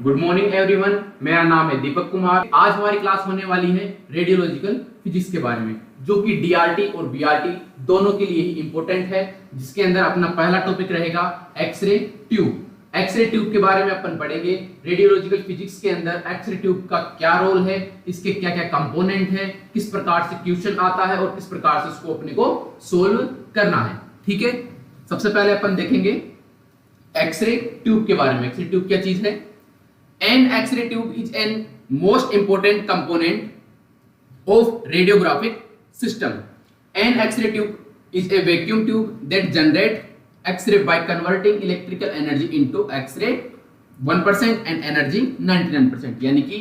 Good morning everyone, मेरा नाम है दीपक कुमार। आज हमारी क्लास होने वाली है रेडियोलॉजिकल फिजिक्स के बारे में, जो कि डीआरटी और बीआरटी दोनों के लिए ही इंपॉर्टेंट है। जिसके अंदर अपना पहला टॉपिक रहेगा एक्सरे ट्यूब। एक्सरे ट्यूब के बारे में अपन पढ़ेंगे। रेडियोलॉजिकल फिजिक्स के अंदर एक्सरे ट्यूब का क्या रोल है, इसके क्या क्या कंपोनेंट है, किस प्रकार से क्वेश्चन आता है और किस प्रकार से उसको अपने को सोल्व करना है। ठीक है, सबसे पहले अपन देखेंगे एक्सरे ट्यूब के बारे में। एक्सरे ट्यूब क्या चीज है? An X-ray tube is an most important component of radiographic system. An X-ray tube is a vacuum tube that generates X-ray by converting electrical energy into X-ray 1% and energy 99%। यानी कि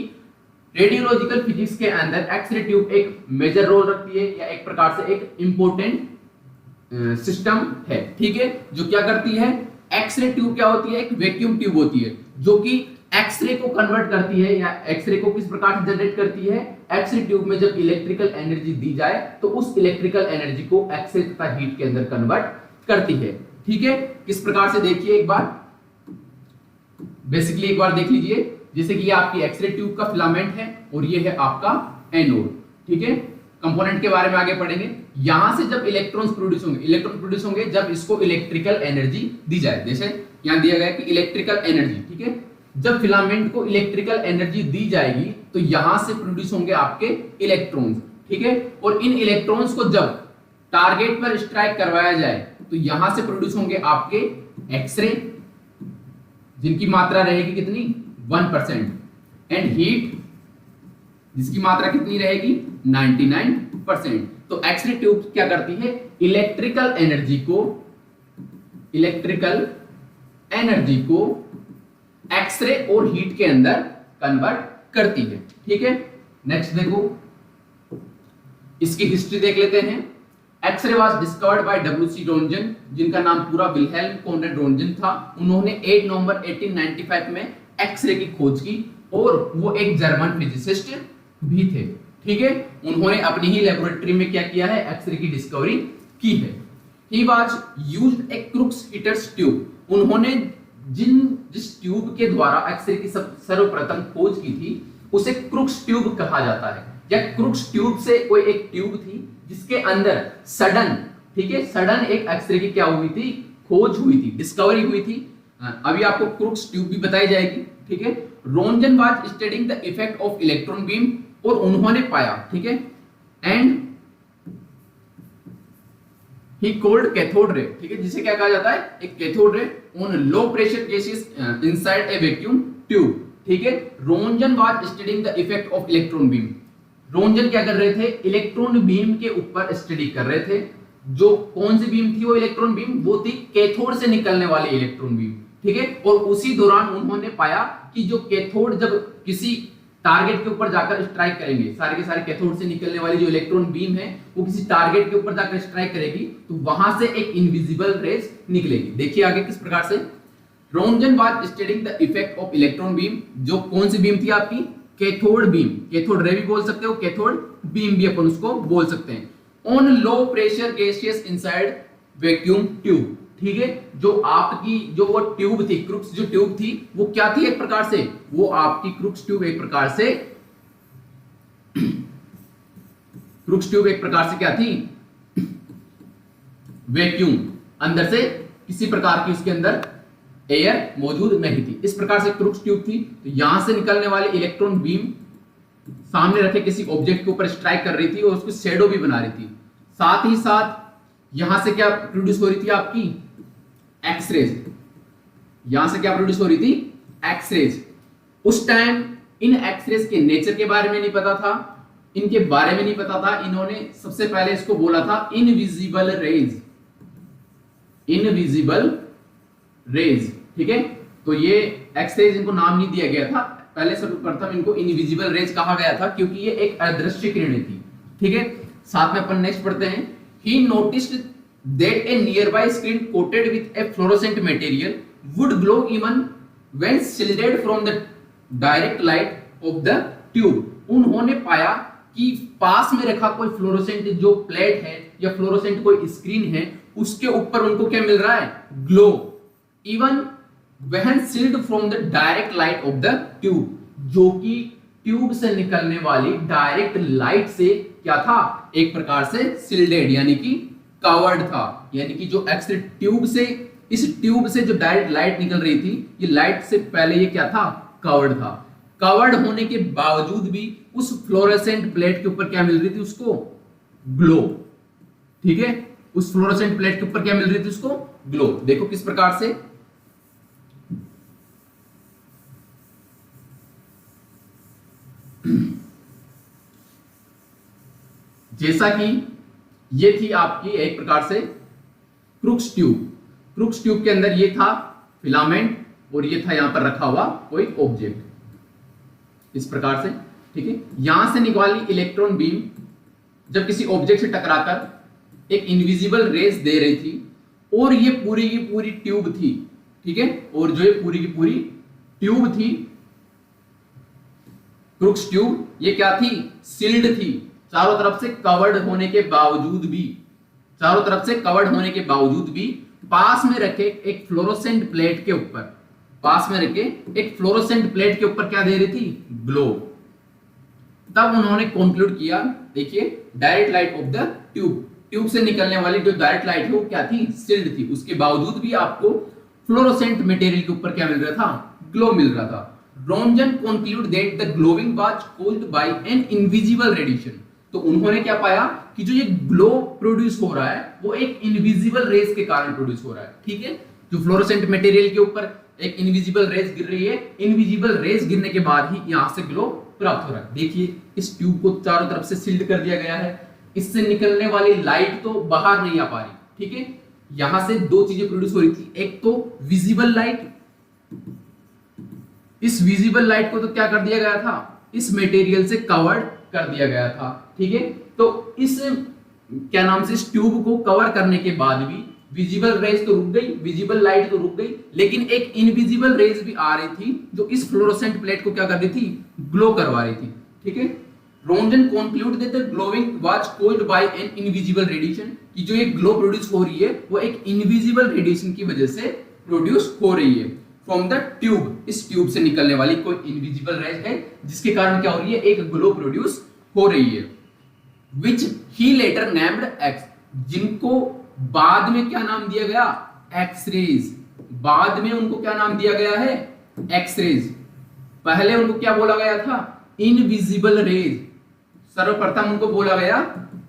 radiological physics के अंदर x ray tube एक major role रखती है या एक प्रकार से एक इंपॉर्टेंट सिस्टम है। ठीक है, जो क्या करती है? एक्सरे ट्यूब क्या होती है? एक वैक्यूम ट्यूब होती है जो कि एक्सरे को कन्वर्ट करती है या एक्सरे को किस प्रकार से जनरेट करती है। एक्सरे ट्यूब में जब इलेक्ट्रिकल एनर्जी दी जाए तो उस इलेक्ट्रिकल एनर्जी को एक्सरे तथा हीट के अंदर कन्वर्ट करती है। ठीक है, किस प्रकार से देखिए एक बार, बेसिकली एक बार देख लीजिए। जैसे कि ये आपकी एक्सरे ट्यूब का फिलामेंट है और ये है आपका एनोड। ठीक है, कंपोनेंट के बारे में आगे पढ़ेंगे। यहां से जब इलेक्ट्रॉन्स प्रोड्यूस होंगे जब इसको इलेक्ट्रिकल एनर्जी दी जाए। जैसे यहां दिया गया कि इलेक्ट्रिकल एनर्जी, ठीक है, जब फिलामेंट को इलेक्ट्रिकल एनर्जी दी जाएगी तो यहां से प्रोड्यूस होंगे आपके इलेक्ट्रॉन्स। ठीक है, और इन इलेक्ट्रॉन्स को जब टारगेट पर स्ट्राइक करवाया जाए तो यहां से प्रोड्यूस होंगे आपके एक्सरे, जिनकी मात्रा रहेगी कितनी? 1%। एंड हीट, जिसकी मात्रा कितनी रहेगी? 99%। तो एक्सरे ट्यूब क्या करती है? इलेक्ट्रिकल एनर्जी को एक्सरे और हीट के अंदर कन्वर्ट करती है। ठीक है, नेक्स्ट देखो, इसकी हिस्ट्री देख लेते हैं। X ray was discovered by W C. Roentgen, जिनका नाम पूरा विल्हेल्म कॉनराड रोन्टगेन था। उन्होंने 8 नवंबर 1895 में एक्सरे की खोज की और वो एक जर्मन फिजिसिस्ट भी थे। ठीक है, उन्होंने अपनी ही लेबोरेटरी में क्या किया है? एक्सरे की डिस्कवरी की है। He was used A crooks heaters tube. उन्होंने जिस ट्यूब के द्वारा एक्सरे की सर्वप्रथम खोज की थी उसे क्रूक्स ट्यूब कहा जाता है। या क्रूक्स ट्यूब से कोई एक ट्यूब थी जिसके अंदर सडन, ठीक है, सडन एक एक्सरे की क्या हुई थी? खोज हुई थी, डिस्कवरी हुई थी। अभी आपको क्रूक्स ट्यूब भी बताई जाएगी। ठीक है, Roentgen was studying the effect of electron beam, और उन्होंने पाया, ठीक है, and he called cathode ray, ठीक है, जिसे क्या कहा जाता है? एक cathode ray on low pressure gases inside a vacuum tube. ठीक है, Roentgen was studying the effect of electron beam. Roentgen क्या कर रहे थे? इलेक्ट्रॉन बीम के ऊपर स्टडी कर रहे थे। जो कौन सी बीम थी? वो इलेक्ट्रॉन बीम, वो थी कैथोड से निकलने वाली इलेक्ट्रॉन बीम। ठीक है, और उसी दौरान उन्होंने पाया कि जो कैथोड जब किसी टारगेट के ऊपर जाकर स्ट्राइक करेंगे, सारे के सारे कैथोड से निकलने वाली जो इलेक्ट्रॉन बीम है वो किसी टारगेट के ऊपर जाकर स्ट्राइक करेगी तो वहां से एक इनविजिबल रेज निकलेगी। देखिए आगे किस प्रकार से। Roentgen was studying the effect of electron beam. जो कौन सी बीम थी आपकी? Cathode beam. कैथोड रे भी बोल सकते हो, कैथोड बीम भी अपन उसको बोल सकते हैं। On low pressure gases inside vacuum tube. ठीक है, जो आपकी जो वो ट्यूब थी, क्रूक्स जो ट्यूब थी, वो क्या थी? एक प्रकार से वो आपकी क्रूक्स ट्यूब एक प्रकार से क्या थी? वैक्यूम, अंदर से किसी प्रकार की उसके अंदर एयर मौजूद नहीं थी। इस प्रकार से क्रूक्स ट्यूब थी। तो यहां से निकलने वाले इलेक्ट्रॉन बीम सामने रखे किसी ऑब्जेक्ट के ऊपर स्ट्राइक कर रही थी और उसकी शैडो भी बना रही थी। साथ ही साथ यहां से क्या प्रोड्यूस हो रही थी? आपकी एक्सरेज। यहां से क्या प्रोड्यूस हो रही थी? एक्सरेज। उस टाइम इन एक्सरेज के नेचर के बारे में नहीं पता था, इनके बारे में नहीं पता था। इन्होंने सबसे पहले इसको बोला था इनविजिबल रेज। इनविजिबल रेज, ठीक है, तो ये एक्सरेज इनको नाम नहीं दिया गया था। पहले सर्वप्रथम इनको इनविजिबल रेज कहा गया था क्योंकि ये एक अदृश्य किरणें थी। ठीक है, साथ में अपन नेक्स्ट पढ़ते हैं। He noticed that a nearby screen coated with a fluorescent material would glow even when shielded from the direct light of the tube। उन्होंने पाया कि पास में रखा कोई फ्लोरोसेंट जो प्लेट है या फ्लोरोसेंट कोई स्क्रीन है, उसके ऊपर उनको क्या मिल रहा है? Glow, even when sealed from the direct light of the tube, जो कि ट्यूब से निकलने वाली डायरेक्ट लाइट से क्या था, एक प्रकार से सील्डेड यानी कि कवर्ड था। यानी कि जो एक्सरे ट्यूब से, इस ट्यूब से जो डायरेक्ट लाइट निकल रही थी, ये लाइट से पहले ये क्या था, कवर्ड था। कवर्ड होने के बावजूद भी उस फ्लोरोसेंट प्लेट के ऊपर क्या मिल रही थी उसको, ग्लो। ठीक है, उस फ्लोरोसेंट प्लेट के ऊपर क्या मिल रही थी उसको, ग्लो। देखो किस प्रकार से, जैसा कि ये थी आपकी एक प्रकार से क्रूक्स ट्यूब। क्रूक्स ट्यूब के अंदर ये था फिलामेंट और ये था यहां पर रखा हुआ कोई ऑब्जेक्ट, इस प्रकार से। ठीक है, यहां से निकाली इलेक्ट्रॉन बीम जब किसी ऑब्जेक्ट से टकराकर एक इनविजिबल रेस दे रही थी, और ये पूरी की पूरी ट्यूब थी। ठीक है, और जो ये पूरी की पूरी ट्यूब थी, क्रूक्स ट्यूब, ये क्या थी, सील्ड थी, चारों तरफ से कवर्ड होने के बावजूद भी, चारों तरफ से कवर्ड होने के बावजूद भी पास में रखे एक फ्लोरोसेंट प्लेट के ऊपर, पास में रखे एक फ्लोरोसेंट प्लेट के ऊपर क्या दे रही थी, ग्लो। तब उन्होंने कंक्लूड किया, देखिए direct light of the tube, tube से निकलने वाली जो डायरेक्ट लाइट है वो क्या थी, सील्ड थी, उसके बावजूद भी आपको फ्लोरोसेंट मटेरियल के ऊपर क्या मिल रहा था, ग्लो मिल रहा था। Roentgen conclude that the glowing was caused by an invisible radiation. तो उन्होंने क्या पाया कि जो ये ग्लो प्रोड्यूस हो रहा है वो एक इनविजिबल रेस के कारण प्रोड्यूस हो रहा है। ठीक है, जो फ्लोरोसेंट मटेरियल के ऊपर एक इनविजिबल रेस गिर रही है, इनविजिबल रेस गिरने के बाद ही यहां से ग्लो प्राप्त हो रहा है। देखिए इस ट्यूब को चारों तरफ से सील्ड कर दिया गया है, इससे निकलने वाली लाइट तो बाहर नहीं आ पा रही। ठीक है, यहां से दो चीजें प्रोड्यूस हो रही थी, एक तो विजिबल लाइट, इस विजिबल लाइट को तो क्या कर दिया गया था, इस मटेरियल से कवर्ड कर दिया गया था। ठीक है, तो इस क्या नाम से, इस ट्यूब को कवर करने के बाद भी विजिबल रेज तो रुक गई, विजिबल लाइट तो रुक गई, लेकिन एक इनविजिबल रेज भी आ रही थी जो इस फ्लोरोसेंट प्लेट को क्या कर रही थी, ग्लो करवा रही थी। ठीक है, Roentgen conclude that the glowing was caused by an invisible radiation, कि जो ये ग्लो प्रोड्यूस हो रही है वो एक इनविजिबल रेडिएशन की वजह से प्रोड्यूस हो रही है फ्रॉम द ट्यूब। इस ट्यूब से निकलने वाली कोई इनविजिबल रेज है जिसके कारण क्या हो रही है, एक ग्लो प्रोड्यूस हो रही है। विच ही लेटर नेम्ड एक्स, जिनको बाद में क्या नाम दिया गया, एक्सरेज। बाद में उनको क्या नाम दिया गया है, एक्सरेज। पहले उनको क्या बोला गया था, इनविजिबल रेज। सर्वप्रथम उनको बोला गया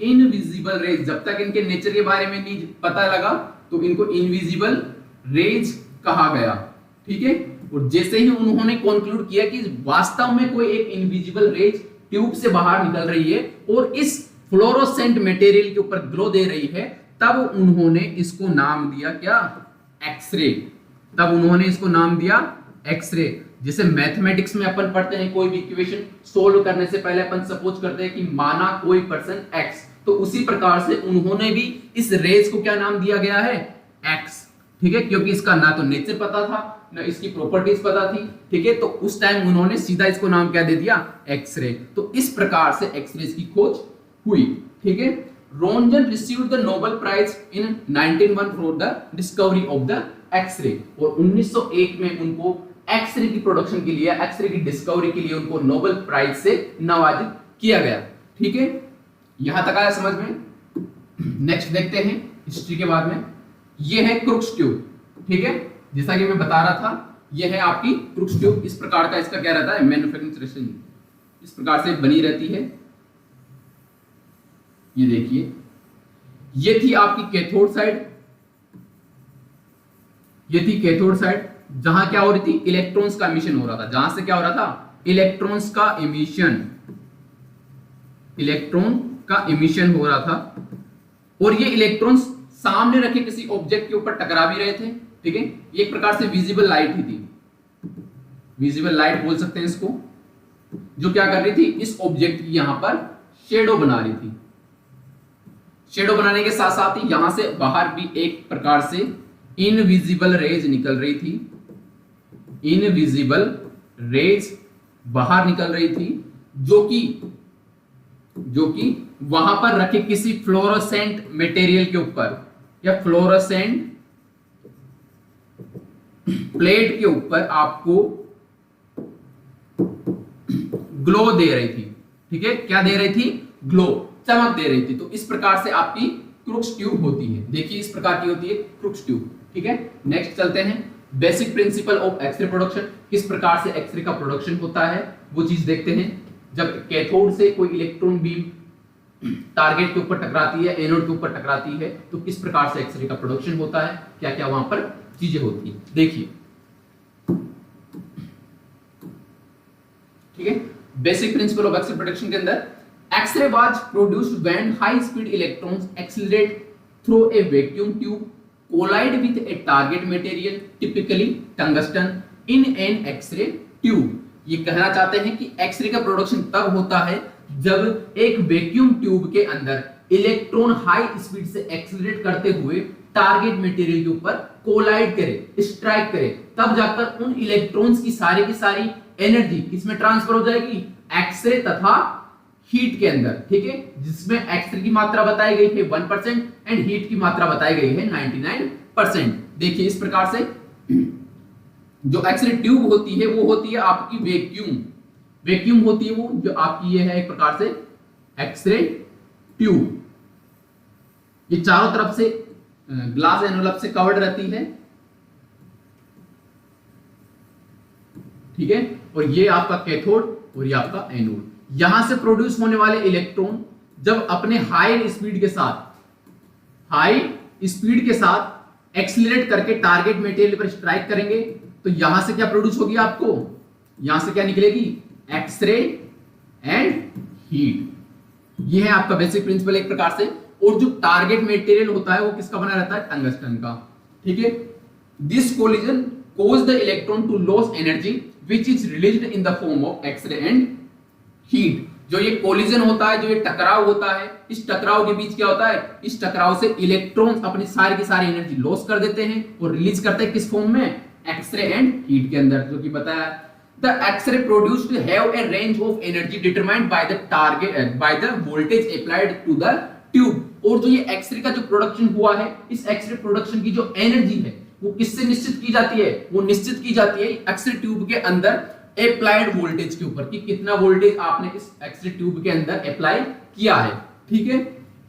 इनविजिबल रेज, जब तक इनके नेचर के बारे में नहीं पता लगा तो इनको इनविजिबल रेज कहा गया। ठीक है, और जैसे ही उन्होंने कंक्लूड किया कि वास्तव में कोई एक इनविजिबल रेज ट्यूब से बाहर निकल रही है और इस फ्लोरोसेंट मटेरियल के ऊपर ग्लो दे रही है, तब उन्होंने इसको नाम दिया क्या, एक्सरे। तब उन्होंने इसको नाम दिया एक्सरे। जैसे मैथमेटिक्स में अपन पढ़ते हैं, कोई भी इक्वेशन सोल्व करने से पहले अपन सपोज करते हैं कि माना कोई पर्सन एक्स, तो उसी प्रकार से उन्होंने भी इस रेज को क्या नाम दिया गया है, एक्स। ठीक है, क्योंकि इसका ना तो नेचर पता था ना इसकी प्रॉपर्टीज पता थी। ठीक है, तो उस टाइम उन्होंने सीधा इसको नाम क्या दे दिया, एक्सरे। तो इस प्रकार से एक्सरे की खोज हुई। ठीक है, Roentgen received the Nobel prize in 1901 for the discovery of the x ray, और 1901 में उनको एक्सरे की प्रोडक्शन के लिए, एक्सरे की डिस्कवरी के लिए उनको नोबेल प्राइज से नवाजित किया गया। ठीक है, यहां तक आया समझ में। नेक्स्ट देखते हैं हिस्ट्री के बाद में, ये है क्रूक्स ट्यूब। ठीक है, जैसा कि मैं बता रहा था, ये है आपकी क्रूक्स ट्यूब। इस प्रकार का इसका क्या रहता है, मैन्युफैक्चरिंग इस प्रकार से बनी रहती है। ये देखिए, ये थी आपकी कैथोड साइड, ये थी कैथोड साइड, जहां क्या हो रही थी, इलेक्ट्रॉन्स का एमिशन हो रहा था। जहां से क्या हो रहा था, इलेक्ट्रॉन्स का एमिशन, इलेक्ट्रॉन का एमिशन हो रहा था, और ये इलेक्ट्रॉन्स सामने रखे किसी ऑब्जेक्ट के ऊपर टकरा भी रहे थे। ठीक है, एक प्रकार से विजिबल लाइट ही थी, विजिबल लाइट बोल सकते हैं इसको, जो क्या कर रही थी, इस ऑब्जेक्ट की यहां पर शेडो बना रही थी। शेडो बनाने के साथ साथ ही यहां से बाहर भी एक प्रकार से इनविजिबल रेज निकल रही थी, इनविजिबल रेज बाहर निकल रही थी, जो कि वहां पर रखे किसी फ्लोरोसेंट मटेरियल के ऊपर या फ्लोरोसेंट प्लेट के ऊपर आपको ग्लो दे रही थी, ठीक है, क्या दे रही थी, ग्लो, चमक दे रही थी। तो इस प्रकार से आपकी क्रूक्स ट्यूब होती है, देखिए इस प्रकार की होती है क्रूक्स ट्यूब, ठीक है। नेक्स्ट चलते हैं, basic principle of X-ray production, किस प्रकार से एक्सरे का प्रोडक्शन होता है वो चीज देखते हैं। जब कैथोड से कोई इलेक्ट्रॉन बीम टारगेट के ऊपर टकराती है, एनोड के ऊपर टकराती है, तो किस प्रकार से एक्सरे का प्रोडक्शन होता है, क्या क्या वहां पर चीजें होती है, देखिए, ठीक है। Basic principle of X-ray production के अंदर, X-ray was produced when high speed electrons accelerate through a vacuum tube collide with a target material typically tungsten in an X-ray tube. ये कहना चाहते हैं कि एक्सरे का प्रोडक्शन तब होता है जब एक वैक्यूम ट्यूब के अंदर इलेक्ट्रॉन हाई स्पीड से एक्सीलरेट करते हुए टारगेट मटेरियल के ऊपर कोलाइड करे, स्ट्राइक करे, तब जाकर उन इलेक्ट्रॉन्स की सारी एनर्जी किसमें ट्रांसफर हो जाएगी, एक्सरे तथा हीट के अंदर, ठीक है, जिसमें एक्सरे की मात्रा बताई गई है 1% एंड हीट की मात्रा बताई गई है 99%। देखिए इस प्रकार से जो एक्सरे ट्यूब होती है वो होती है आपकी वैक्यूम होती है वो, जो आपकी ये है एक प्रकार से एक्सरे ट्यूब। ये चारों तरफ से ग्लास एनवलप से कवर्ड रहती है, ठीक है, और ये आपका कैथोड और ये आपका एनोड। यहां से प्रोड्यूस होने वाले इलेक्ट्रॉन जब अपने हाई स्पीड के साथ एक्सीलरेट करके टारगेट मटेरियल पर स्ट्राइक करेंगे, तो यहां से क्या प्रोड्यूस होगी, आपको यहां से क्या निकलेगी, एक्सरे एंड हीट। ये है आपका बेसिक प्रिंसिपल एक प्रकार से। और जो टारगेट मटेरियल होता है वो किसका बना रहता है, टंगस्टन का, ठीक है। This collision cause the electron to loss energy which is released in the form of X-ray and heat. जो ये कोलिजन होता है, जो ये टकराव होता है, इस टकराव के बीच क्या होता है, इस टकराव से इलेक्ट्रॉन्स अपनी सारी की सारी एनर्जी लॉस कर देते हैं और रिलीज करते हैं किस फॉर्म में, एक्सरे एंड हीट के अंदर, जो कि बताया। The X-ray produced have a range of energy determined by the target by the voltage applied to the tube। और जो ये एक्सरे का जो प्रोडक्शन हुआ है, इस एक्सरे प्रोडक्शन की जो एनर्जी है वो किससे निश्चित की जाती है, वो निश्चित की जाती है एक्सरे ट्यूब के अंदर अप्लाइड वोल्टेज के ऊपर, कि कितना वोल्टेज आपने इस एक्सरे ट्यूब के अंदर अप्लाई किया है, ठीक है।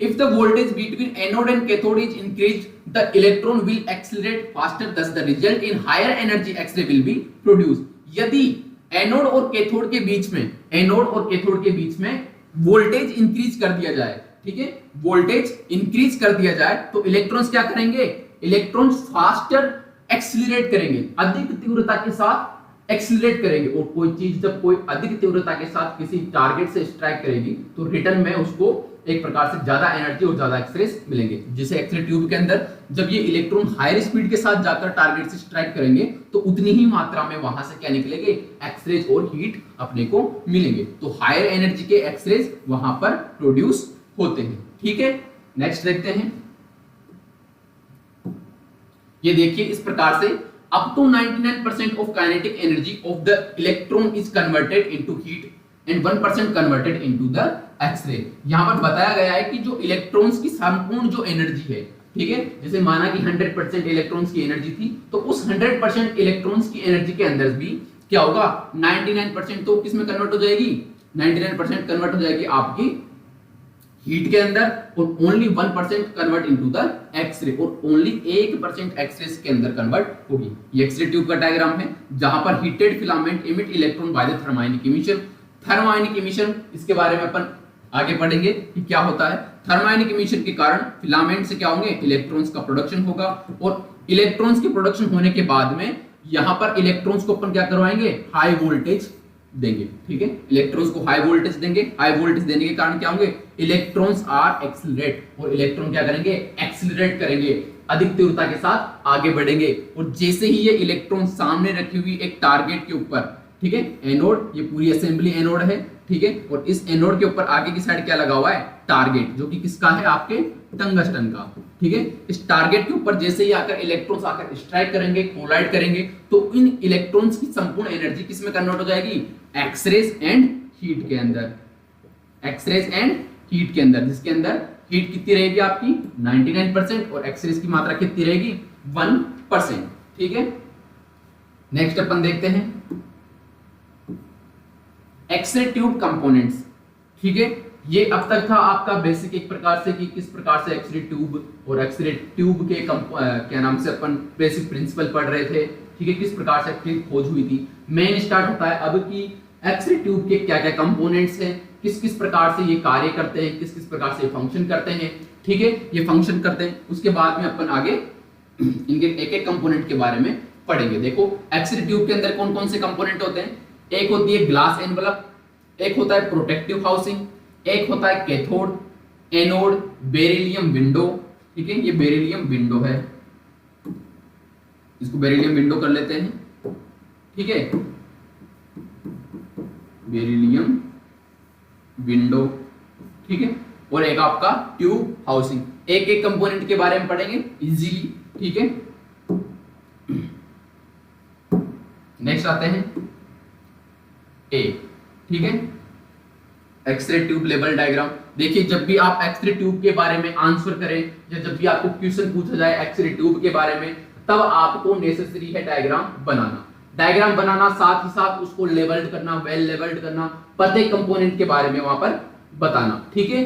If the voltage between anode and cathode is increased, the electron will accelerate faster, thus the result in higher energy X-ray will be produced। यदि एनोड और कैथोड के बीच में वोल्टेज इंक्रीज कर दिया जाए, ठीक है, वोल्टेज इंक्रीज कर दिया जाए, तो इलेक्ट्रॉन्स क्या करेंगे, इलेक्ट्रॉन्स फास्टर एक्सीलरेट करेंगे, अधिक तीव्रता के साथ एक्सीलरेट करेंगे। और कोई चीज जब कोई अधिक तीव्रता के साथ किसी टारगेट से स्ट्राइक करेगी, तो रिटर्न में उसको एक प्रकार से ज्यादा एनर्जी और ज्यादा एक्सरेस मिलेंगे। जैसे एक्सरे ट्यूब के अंदर जब ये इलेक्ट्रॉन हायर स्पीड के साथ जाकर टारगेट से स्ट्राइक करेंगे, तो उतनी ही मात्रा में वहां से क्या निकलेंगे, एक्सरेज और हीट अपने को मिलेंगे। तो हायर एनर्जी के एक्सरेज वहां पर प्रोड्यूस होते हैं, ठीक है। नेक्स्ट देखते हैं, ये देखिए इस प्रकार से up to 99% of kinetic energy of the electron is converted into heat and 1% converted into the X-ray। यहां पर बताया गया है कि जो इलेक्ट्रॉन्स की संपूर्ण जो एनर्जी है, ठीक है, जैसे माना कि 100% इलेक्ट्रॉन्स की एनर्जी थी, तो उस 100% इलेक्ट्रॉन्स की एनर्जी के अंदर भी क्या होगा, 99% तो किसमें कन्वर्ट हो जाएगी, 99% कन्वर्ट हो जाएगी आपकी हीट के अंदर, और only 1% convert into the x ray, और ओनली 1% एक्सरे के अंदर कन्वर्ट होगी। ये एक्सरे ट्यूब का डायग्राम है, जहां पर heated filament emit electron by the thermionic emission. Thermionic emission, इसके बारे में अपन आगे पढ़ेंगे कि क्या होता है। थर्मोआयनिक इमिशन के कारण फिलामेंट से क्या होंगे, इलेक्ट्रॉन्स का प्रोडक्शन होगा, और इलेक्ट्रॉन्स के प्रोडक्शन होने के बाद में यहां पर इलेक्ट्रॉन्स को अपन क्या करवाएंगे, हाई वोल्टेज देंगे, ठीक है, इलेक्ट्रॉन्स को हाई वोल्टेज देंगे। हाई वोल्टेज देने के कारण क्या होंगे, इलेक्ट्रॉन्स आर एक्सीलरेट, और इलेक्ट्रॉन क्या करेंगे, एक्सीलरेट करेंगे, अधिक तीव्रता के साथ आगे बढ़ेंगे। और जैसे ही ये इलेक्ट्रॉन सामने रखी हुई एक टारगेट के ऊपर, ठीक है, एनोड, ये पूरी असेंबली एनोड है, ठीक है, और इस एनोड के ऊपर आगे की साइड क्या लगा हुआ है, टारगेट, जो कि किसका है, आपके टंगस्टन का, ठीक है। इस टारगेट के ऊपर जैसे ही आकर इलेक्ट्रॉन्स आकर स्ट्राइक करेंगे, कोलाइड करेंगे, तो इन इलेक्ट्रॉन्स की संपूर्ण एनर्जी किसमें कन्वर्ट हो जाएगी, एक्सरेज एंड हीट के अंदर, एक्सरेज एंड हीट के अंदर, जिसके अंदर हीट कितनी रहेगी आपकी 99% और एक्सरेज की मात्रा कितनी रहेगी 1%, ठीक है। नेक्स्ट अपन देखते हैं एक्सरे ट्यूब कंपोनेंट्स। ठीक है, ये अब तक था आपका बेसिक एक प्रकार से कि किस प्रकार से एक्सरे ट्यूब और एक्सरे ट्यूब के क्या नाम से अपन बेसिक प्रिंसिपल पढ़ रहे थे। ठीक है, किस प्रकार से इसकी खोज हुई थी। मेन स्टार्ट होता है अब कि एक्सरे ट्यूब के क्या क्या कंपोनेंट्स हैं, किस किस प्रकार से ये कार्य करते हैं, किस किस प्रकार से फंक्शन करते हैं। ठीक है, ये फंक्शन करते हैं, उसके बाद में अपन आगे इनके एक एक कंपोनेंट के बारे में पढ़ेंगे। देखो एक्सरे ट्यूब के अंदर कौन कौन से कंपोनेंट होते हैं। एक होती है ग्लास एनवलप, एक होता है प्रोटेक्टिव हाउसिंग, एक होता है कैथोड, एनोड, बेरिलियम विंडो। ठीक है, ये बेरिलियम विंडो है, इसको बेरिलियम विंडो कर लेते हैं। ठीक है, बेरिलियम विंडो। ठीक है, और एक आपका ट्यूब हाउसिंग। एक एक कंपोनेंट के बारे में पढ़ेंगे इजीली। ठीक है, नेक्स्ट आते हैं ए। ठीक है, एक्सरे ट्यूब लेवल डायग्राम। देखिए जब भी आप एक्सरे ट्यूब के बारे में आंसर करें या जब भी आपको क्वेश्चन पूछा जाए एक्सरे ट्यूब के बारे में, तब आपको नेसेसरी है डायग्राम बनाना। डायग्राम बनाना, साथ ही साथ उसको लेवल्ड करना, वेल लेवल्ड करना, प्रत्येक कंपोनेंट के बारे में वहां पर बताना। ठीक है,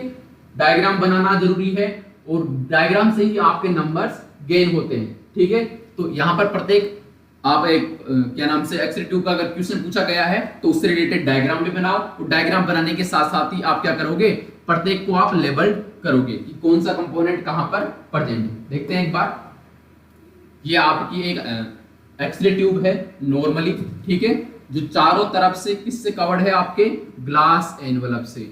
डायग्राम बनाना जरूरी है और डायग्राम से ही आपके नंबर्स गेन होते हैं। ठीक है, तो यहां पर प्रत्येक आप एक क्या नाम से एक्सरे ट्यूब का अगर क्वेश्चन पूछा गया है तो उससे रिलेटेड डायग्राम भी बनाओ, और डायग्राम बनाने के साथ साथ ही आप क्या करोगे, प्रत्येक को आप लेबल करोगे कि कौन सा कंपोनेंट कहां पर प्रेजेंट है। देखते हैं एक बार, ये आपकी एक एक्सरे ट्यूब है नॉर्मली। ठीक है, जो चारों तरफ से किससे कवर्ड है, आपके ग्लास एनवलप से।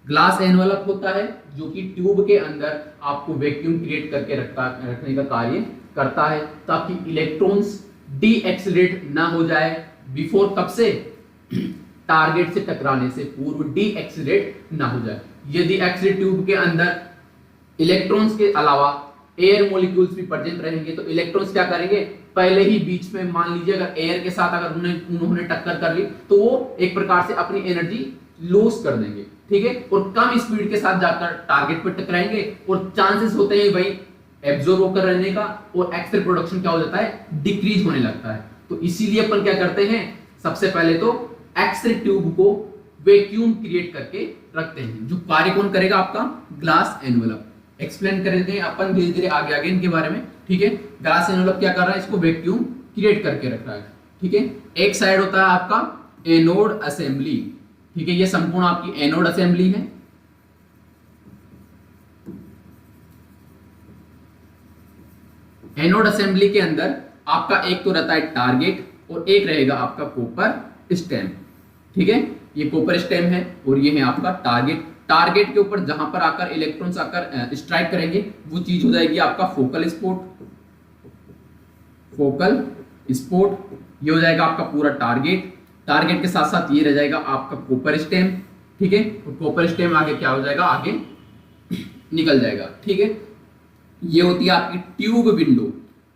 ग्लास एनवलप होता है जो कि ट्यूब के अंदर आपको वैक्यूम क्रिएट करके रखने का कार्य करता है, ताकि इलेक्ट्रॉन्स डी एक्सीलरेट ना हो जाए बिफोर, कब से, टारगेट से टकराने से पूर्व डी एक्सीलरेट ना हो जाए। यदि एक्सरे ट्यूब के अंदर इलेक्ट्रॉन्स के अलावा एयर मॉलिक्यूल्स भी प्रेजेंट रहेंगे तो इलेक्ट्रॉन्स क्या करेंगे, पहले ही बीच में मान लीजिए अगर एयर के साथ अगर उन्होंने टक्कर कर ली तो वो एक प्रकार से अपनी एनर्जी लूज कर देंगे। ठीक है, और कम स्पीड के साथ जाकर टारगेट पर टकराएंगे और चांसेस होते हैं भाई एब्जॉर्ब होकर रहने का, और एक्सरे प्रोडक्शन क्या हो जाता है, डिक्रीज होने लगता है। तो इसीलिए अपन क्या करते हैं, सबसे पहले तो एक्सरे ट्यूब को वैक्यूम क्रिएट करके रखते हैं। जो कार्य कौन करेगा, आपका ग्लास एनवलप। एक्सप्लेन करेंगे अपन धीरे धीरे आगे आगे इनके बारे में। ठीक है, ग्लास एनवलप क्या कर रहा है, इसको वैक्यूम क्रिएट करके रख रहा है। ठीक है, एक साइड होता है आपका एनोड असेंबली। ठीक है, ये संपूर्ण आपकी एनोड असेंबली है। एनोड असेंबली के अंदर आपका एक तो रहता है टारगेट और एक रहेगा आपका कॉपर स्टेम। ठीक है, ये कॉपर स्टेम है और ये है आपका टारगेट। टारगेट के ऊपर जहां पर आकर इलेक्ट्रॉन्स आकर स्ट्राइक करेंगे वो चीज हो जाएगी आपका फोकल स्पॉट। फोकल स्पॉट ये हो जाएगा आपका पूरा टारगेट। टारगेट के साथ साथ ये रह जाएगा आपका कॉपर स्टेम। ठीक है, और कॉपर स्टेम आगे क्या हो जाएगा, आगे निकल जाएगा। ठीक है, ये होती है आपकी ट्यूब विंडो।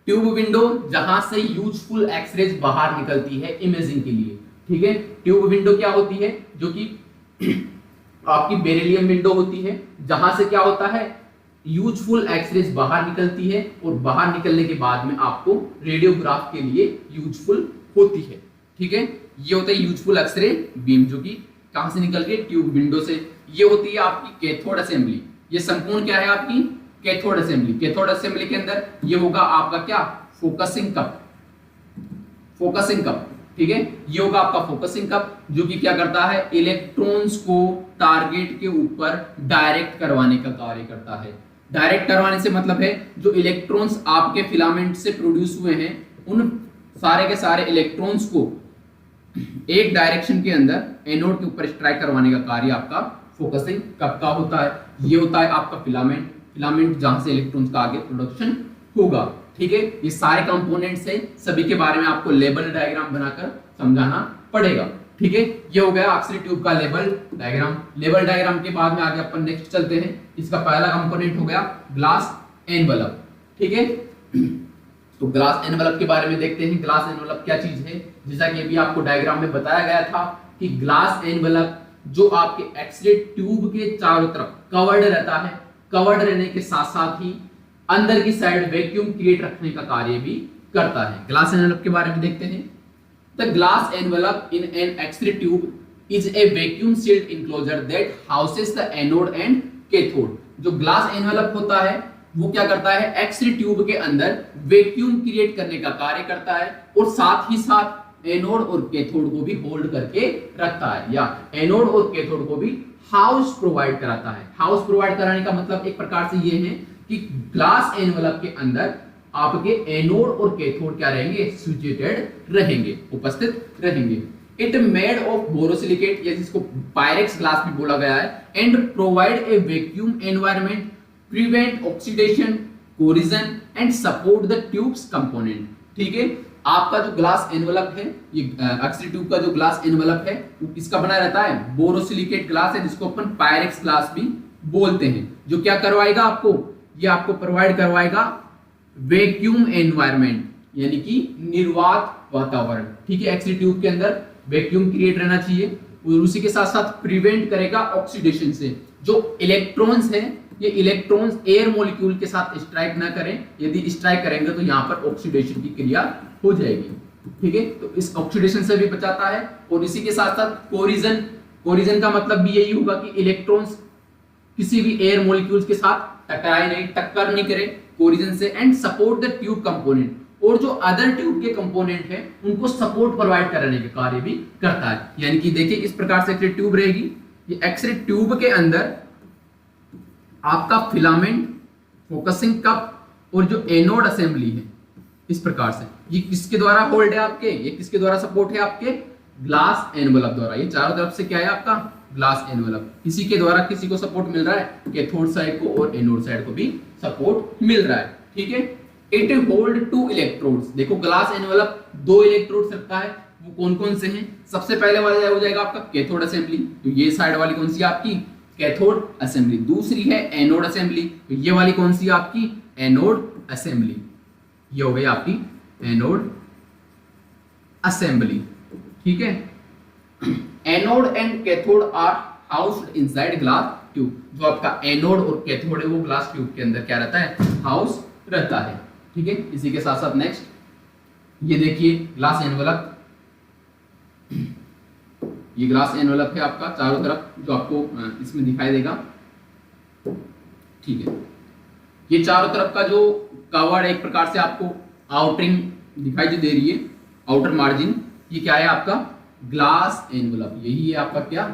ट्यूब विंडो जहां से यूजफुल एक्सरेज बाहर निकलती है इमेजिंग के लिए। ठीक है, ट्यूब विंडो क्या होती है, जो कि आपकी बेरिलियम विंडो होती है, जहां से क्या होता है, यूजफुल एक्सरेज बाहर निकलती है और बाहर निकलने के बाद में आपको रेडियोग्राफ के लिए यूजफुल होती है। ठीक है, ये होता है यूजफुल एक्सरे बीम, जो कि कहां से निकल के, ट्यूब विंडो से। ये होती है आपकी कैथोड असेंबली। ये संपूर्ण क्या है, आपकी कैथोड असेंबली। कैथोड असेंबली के अंदर ये होगा आपका क्या, फोकसिंग कप। फोकसिंग कप, ठीक है, ये होगा आपका फोकसिंग कप, जो कि क्या करता है, इलेक्ट्रॉन्स को टारगेट के ऊपर डायरेक्ट करवाने का कार्य करता है। डायरेक्ट करवाने से मतलब है जो इलेक्ट्रॉन्स आपके फिलामेंट से प्रोड्यूस हुए हैं उन सारे के सारे इलेक्ट्रॉन्स को एक डायरेक्शन के अंदर एनोड के ऊपर स्ट्राइक करवाने का कार्य आपका फोकसिंग कप का होता है। ये होता है आपका फिलामेंट। फिलामेंट जहां से इलेक्ट्रॉन्स का आगे प्रोडक्शन होगा। ठीक है, ये सारे कंपोनेंट्स हैं, सभी के बारे में आपको लेवल डायग्राम बनाकर समझाना पड़ेगा। ठीक है, ये हो गया एक्सरे ट्यूब का लेवल डायग्राम। लेवल डायग्राम के बाद में आगे अपन नेक्स्ट चलते हैं। इसका पहला कंपोनेंट हो गया ग्लास एनवलप। ठीक है, तो ग्लास एनवलप के बारे में देखते हैं। ग्लास एनवलप क्या चीज है, जैसा कि अभी आपको डायग्राम में बताया गया था कि ग्लास एनवलप जो आपके एक्सरे ट्यूब के चारों तरफ कवर्ड रहता है, कवर्ड रहने के साथ साथ ही अंदर की साइड वैक्यूम क्रिएट रखने का कार्य भी करता है। ग्लास एनवलप के बारे में देखते हैं। The glass envelope in an X-ray tube is a vacuum sealed enclosure that houses the anode and cathode. जो ग्लास एनवेलप होता है वो क्या करता है, एक्स-रे ट्यूब के अंदर वैक्यूम क्रिएट करने का कार्य करता है और साथ ही साथ एनोड और कैथोड को भी होल्ड करके रखता है, या एनोड और कैथोड को भी हाउस प्रोवाइड कराता है। हाउस प्रोवाइड कराने का मतलब एक प्रकार से ये है कि ग्लास एनवेलप के अंदर आपके एनोड और कैथोड क्या रहेंगे, सिचुएटेड रहेंगे, उपस्थित रहेंगे। इट मेड ऑफ बोरोसिलिकेट, या जिसको पायरेक्स ग्लास भी बोला गया है, and provide a vacuum environment, prevent oxidation, corrosion and support the tubes component. ठीक है, आपका जो ग्लास एनवेलप है, ये एक्स-रे ट्यूब का जो ग्लास एनवेलप है वो किसका बना रहता है, बोरोसिलिकेट ग्लास है, जिसको अपन पायरेक्स ग्लास भी बोलते हैं। जो क्या करवाएगा आपको, ये आपको प्रोवाइड करवाएगा वैक्यूम एनवायरनमेंट, यानी कि निर्वात वातावरण। ठीक है, एक्स-रे ट्यूब के अंदर वैक्यूम क्रिएट रहना चाहिए और उसी के साथ साथ प्रिवेंट करेगा ऑक्सीडेशन से। जो इलेक्ट्रॉन्स हैं, ये इलेक्ट्रॉन्स एयर मॉलिक्यूल के साथ स्ट्राइक ना करें, यदि स्ट्राइक करेंगे तो यहाँ पर ऑक्सीडेशन की क्रिया हो जाएगी। ठीक है, तो इस ऑक्सीडेशन से भी बचाता है। और इसी के साथ साथ कोरिजन, कोरिजन का मतलब भी यही होगा कि इलेक्ट्रॉन्स किसी भी एयर मॉलिक्यूल्स के साथ टकराए नहीं, टक्कर नहीं करे कोरिजन से। And support the tube component, और जो अदर ट्यूब के कंपोनेंट है उनको सपोर्ट प्रोवाइड कराने के कार्य भी करता है। यानी कि देखिए इस प्रकार से एक्स-रे ट्यूब रहेगी। ये एक्स-रे ट्यूब के अंदर आपका फिलामेंट, फोकसिंग कप और जो एनोड असेंबली है, इस प्रकार से ये किसके द्वारा होल्ड है आपके, ये किसके द्वारा सपोर्ट है आपके, ग्लास एनवेलप द्वारा। ये चारों तरफ से क्या है आपका, ग्लास एनवेलप। किसी के द्वारा किसी को सपोर्ट मिल रहा है, कैथोड साइड को और एनोड साइड को भी सपोर्ट मिल रहा है। ठीक है, इट होल्ड 2 इलेक्ट्रोड्स। देखो ग्लास एनवेलप 2 इलेक्ट्रोड्स रखता है, वो कौन कौन से हैं, सबसे पहले वाला हो जाएगा आपका कैथोड असेंबली, तो ये साइड वाली कौन सी है आपकी, कैथोड असेंबली। दूसरी है एनोड असेंबली, तो ये वाली कौन सी है आपकी, एनोड असेंबली। ये हो गई आपकी एनोड असेंबली। ठीक है, anode and cathode are housed inside glass tube. जो आपका एनोड और कैथोड है वो ग्लास ट्यूब के अंदर क्या रहता है, हाउस रहता है। ठीक है, इसी के साथ साथ नेक्स्ट ये देखिए ग्लास एनवेलप, ये ग्लास एनवेलप है आपका चारों तरफ, जो आपको इसमें दिखाई देगा। ठीक है, ये चारों तरफ का जो कवर एक प्रकार से आपको आउटरिंग दिखाई जो दे रही है, आउटर मार्जिन, ये क्या है आपका ग्लास एनवेलप। यही है आपका क्या,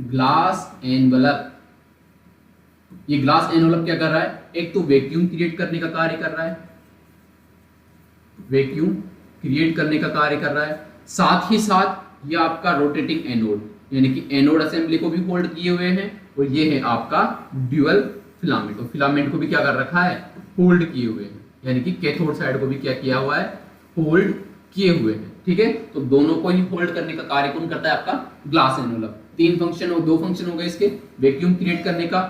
ग्लास एनवेलप। ये ग्लास एनवेलप क्या कर रहा है, एक तो वैक्यूम क्रिएट करने का कार्य कर रहा है, वैक्यूम क्रिएट करने का कार्य कर रहा है, साथ ही साथ ये आपका रोटेटिंग एनोड, यानी कि एनोड असेंबली को भी होल्ड किए हुए हैं, और ये है आपका ड्यूअल फिलामेंट, और फिलामेंट को भी क्या कर रखा है, होल्ड किए हुए हैं, यानी कि कैथोड साइड को भी क्या किया हुआ है, होल्ड किए हुए हैं। ठीक है, तो दोनों को ही होल्ड करने का कार्य कौन करता है, आपका ग्लास एनवेलप। 3 फंक्शन और 2 फंक्शन हो गए इसके, वैक्यूम क्रिएट करने का,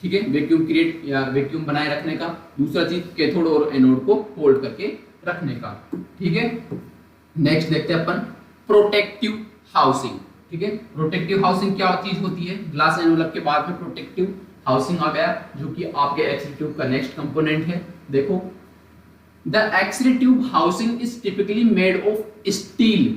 ठीक है, वैक्यूम क्रिएट या वैक्यूम बनाए रखने का, दूसरा चीज कैथोड और एनोड को होल्ड करके रखने का। ठीक है, नेक्स्ट देखते हैं अपन प्रोटेक्टिव हाउसिंग। ठीक है, प्रोटेक्टिव हाउसिंग क्या चीज होती है, ग्लास एनवेलप के बाद में प्रोटेक्टिव हाउसिंग आ गया, जो कि आपके एक्स-रे ट्यूब का नेक्स्ट कंपोनेंट है। देखो, the X-ray tube housing is typically made of steel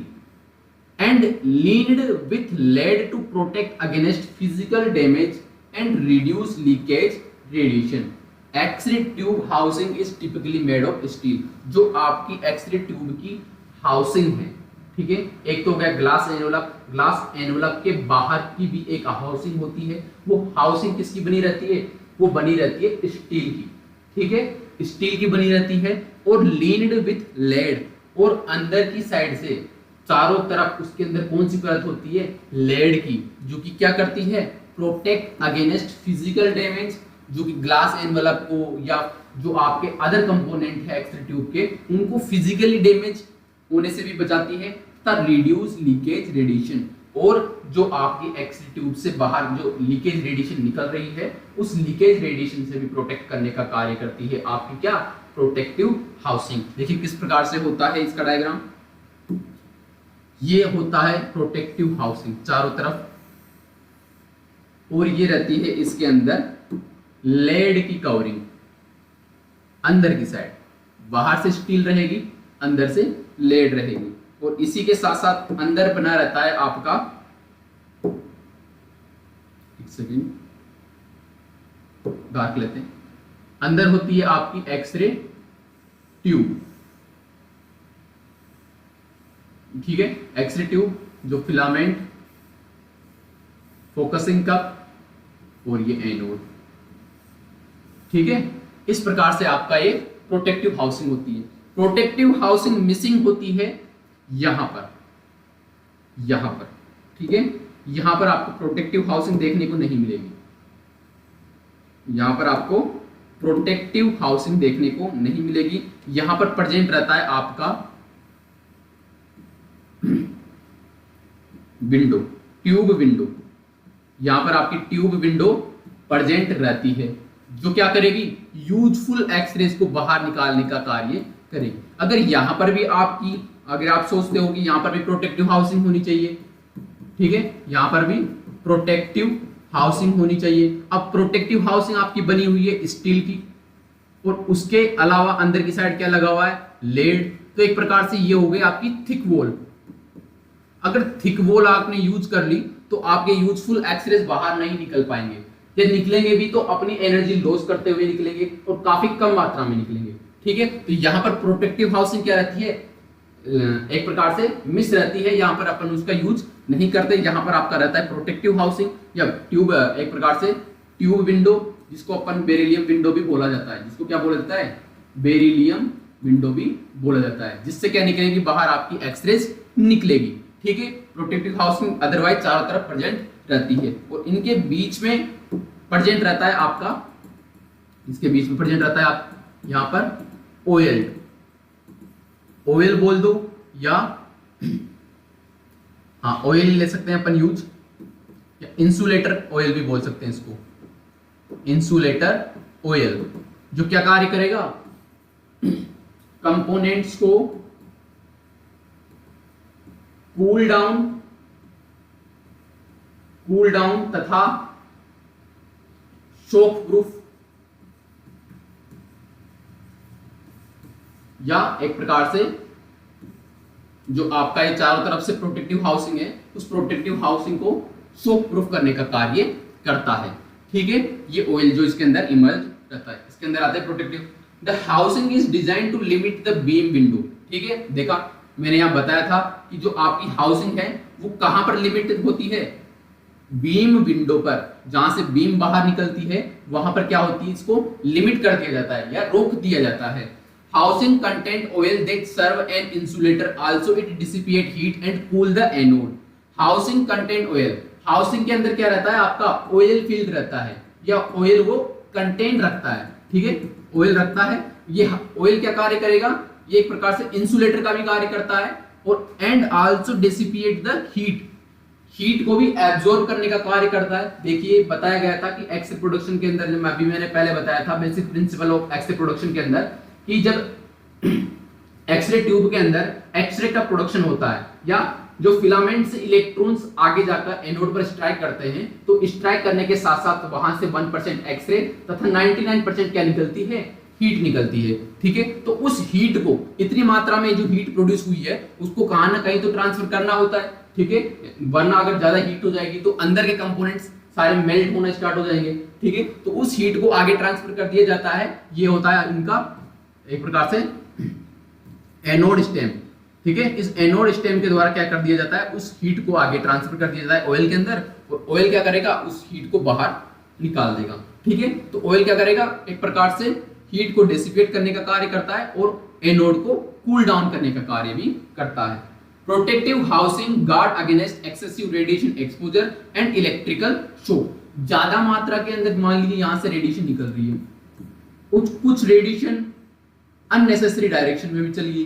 and leaned with lead to protect against physical damage and reduce leakage radiation. X-ray tube housing is typically made of steel. जो आपकी X-ray tube की housing है, ठीक है, एक तो हो गया ग्लास एनवेलप। ग्लास एनवेलप के बाहर की भी एक हाउसिंग होती है, वो हाउसिंग किसकी बनी रहती है, वो बनी रहती है स्टील की। ठीक है, स्टील की बनी रहती है और लीन्ड विथ लेड, और अंदर की साइड से चारों तरफ उसके अंदर कौन सी परत होती है, लेड की, जो कि क्या करती है, प्रोटेक्ट अगेंस्ट फिजिकल डैमेज, जो कि ग्लास एनवेलप को या जो आपके अदर कंपोनेंट है एक्स-रे ट्यूब के, उनको फिजिकली डैमेज होने से भी बचाती है, तथा रिड्यूस लीकेज रेडिएशन, और जो आपकी एक्स-रे ट्यूब से बाहर जो लीकेज रेडिएशन निकल रही है, उस लीकेज रेडिएशन से भी प्रोटेक्ट करने का कार्य करती है आपकी क्या, प्रोटेक्टिव हाउसिंग। देखिए किस प्रकार से होता है इसका डायग्राम, ये होता है प्रोटेक्टिव हाउसिंग चारों तरफ, और ये रहती है इसके अंदर लेड की कवरिंग, अंदर की साइड, बाहर से स्टील रहेगी, अंदर से लेड रहेगी। और इसी के साथ साथ अंदर बना रहता है आपका, एक सेकेंड डार्क लेते हैं, अंदर होती है आपकी एक्सरे ट्यूब, ठीक है। एक्सरे ट्यूब जो फिलामेंट, फोकसिंग कप और ये एनोड, ठीक है। इस प्रकार से आपका ये प्रोटेक्टिव हाउसिंग होती है। प्रोटेक्टिव हाउसिंग मिसिंग होती है यहां पर, ठीक है। यहां पर आपको प्रोटेक्टिव हाउसिंग देखने को नहीं मिलेगी, यहां पर आपको प्रोटेक्टिव हाउसिंग देखने को नहीं मिलेगी। यहां पर प्रेजेंट रहता है आपका विंडो, ट्यूब विंडो, यहां पर आपकी ट्यूब विंडो प्रेजेंट रहती है, जो क्या करेगी, यूजफुल एक्सरेज को बाहर निकालने का कार्य करेगी। अगर यहां पर भी आपकी, अगर आप सोचते हो कि यहां पर भी प्रोटेक्टिव हाउसिंग होनी चाहिए, ठीक है, यहां पर भी प्रोटेक्टिव हाउसिंग होनी चाहिए। अब प्रोटेक्टिव हाउसिंग आपकी बनी हुई है स्टील की, और उसके अलावा अंदर की साइड क्या लगा हुआ है, लेड। तो एक प्रकार से ये हो गई आपकी थिक वॉल। अगर थिक वॉल आपने यूज कर ली तो आपके यूजफुल एक्सरेज बाहर नहीं निकल पाएंगे, या निकलेंगे भी तो अपनी एनर्जी लॉस करते हुए निकलेंगे और काफी कम मात्रा में निकलेंगे, ठीक है। तो यहां पर प्रोटेक्टिव हाउसिंग क्या रहती है, एक प्रकार से मिस रहती है, यहां पर अपन उसका यूज नहीं करते। यहां पर आपका रहता है प्रोटेक्टिव हाउसिंग या ट्यूब, एक प्रकार से ट्यूब विंडो, जिसको अपन बेरिलियम विंडो भी बोला जाता है, जिसको क्या बोला जाता है, बेरिलियम विंडो भी बोला जाता है, जिससे क्या निकलेगी, बाहर आपकी एक्सरेज निकलेगी, ठीक है। प्रोटेक्टिव हाउसिंग अदरवाइज चारों तरफ प्रेजेंट रहती है, और इनके बीच में प्रेजेंट रहता है आपका, इसके बीच में प्रेजेंट रहता है आप यहां पर ऑयल, ऑयल बोल दो, या हाँ ऑयल ले सकते हैं अपन यूज, या इंसुलेटर ऑयल भी बोल सकते हैं इसको, इंसुलेटर ऑयल, जो क्या कार्य करेगा, कंपोनेंट्स को कूल डाउन तथा शॉक प्रूफ, या एक प्रकार से जो आपका ये चारों तरफ से प्रोटेक्टिव हाउसिंग है, उस प्रोटेक्टिव हाउसिंग को शॉक प्रूफ करने का कार्य करता है, ठीक है। ये ऑयल जो इसके अंदर इमर्ज रहता है, इसके अंदर आता है protective. The housing is design to limit the beam window, ठीक है। देखा मैंने यहां बताया था कि जो आपकी हाउसिंग है वो कहां पर लिमिटेड होती है, बीम विंडो पर, जहां से बीम बाहर निकलती है वहां पर क्या होती है, इसको लिमिट कर दिया जाता है या रोक दिया जाता है। Housing content oil that serve an insulator, also it dissipate heat and cool the anode. Housing content oil, housing के अंदर क्या रहता है आपका, ऑयल फील्ड रहता है, या ऑयल वो कंटेंट रखता है, ठीक है, ऑयल रखता है। ये ऑयल क्या कार्य करेगा, ये एक प्रकार से इंसुलेटर का भी कार्य करता है, और and also dissipate the heat, heat को भी एब्जॉर्ब करने का कार्य करता है। देखिए बताया गया था कि एक्स प्रोडक्शन के अंदर, जब अभी मैंने पहले बताया था basic principle of x production के अंदर, कि जब एक्सरे ट्यूब के अंदर एक्सरे का प्रोडक्शन होता है, या जो फिलामेंट से इलेक्ट्रॉन्स आगे जाकर एनोड पर स्ट्राइक करते हैं, तो स्ट्राइक करने के साथ साथ वहां से 1% एक्सरे तथा 99% क्या निकलती है, हीट निकलती है, ठीक है। तो उस हीट को, इतनी मात्रा में जो हीट प्रोड्यूस हुई है उसको कहां ना कहीं तो ट्रांसफर करना होता है, ठीक है, वरना अगर ज्यादा हीट हो जाएगी तो अंदर के कंपोनेंट्स सारे मेल्ट होना स्टार्ट हो जाएंगे, ठीक है। तो उस हीट को आगे ट्रांसफर कर दिया जाता है, ये होता है इनका एक प्रकार से एनोड स्टेम, ठीक है। इस एनोड स्टेम के द्वारा क्या कर दिया जाता है, उस हीट को आगे ट्रांसफर कर दिया जाता है ऑयल के अंदर, और ऑयल क्या करेगा, उस हीट को बाहर निकाल देगा, ठीक है। तो ऑयल क्या करेगा, एक प्रकार से हीट को डिसिपेट करने का कार्य करता है और एनोड को कूल डाउन करने का कार्य भी करता है। Protective housing guard against excessive radiation exposure and electrical shock. ज्यादा मात्रा के अंदर मान लीजिए यहां से रेडिएशन निकल रही है, कुछ रेडिएशन अननेसेसरी डायरेक्शन में भी चली गई,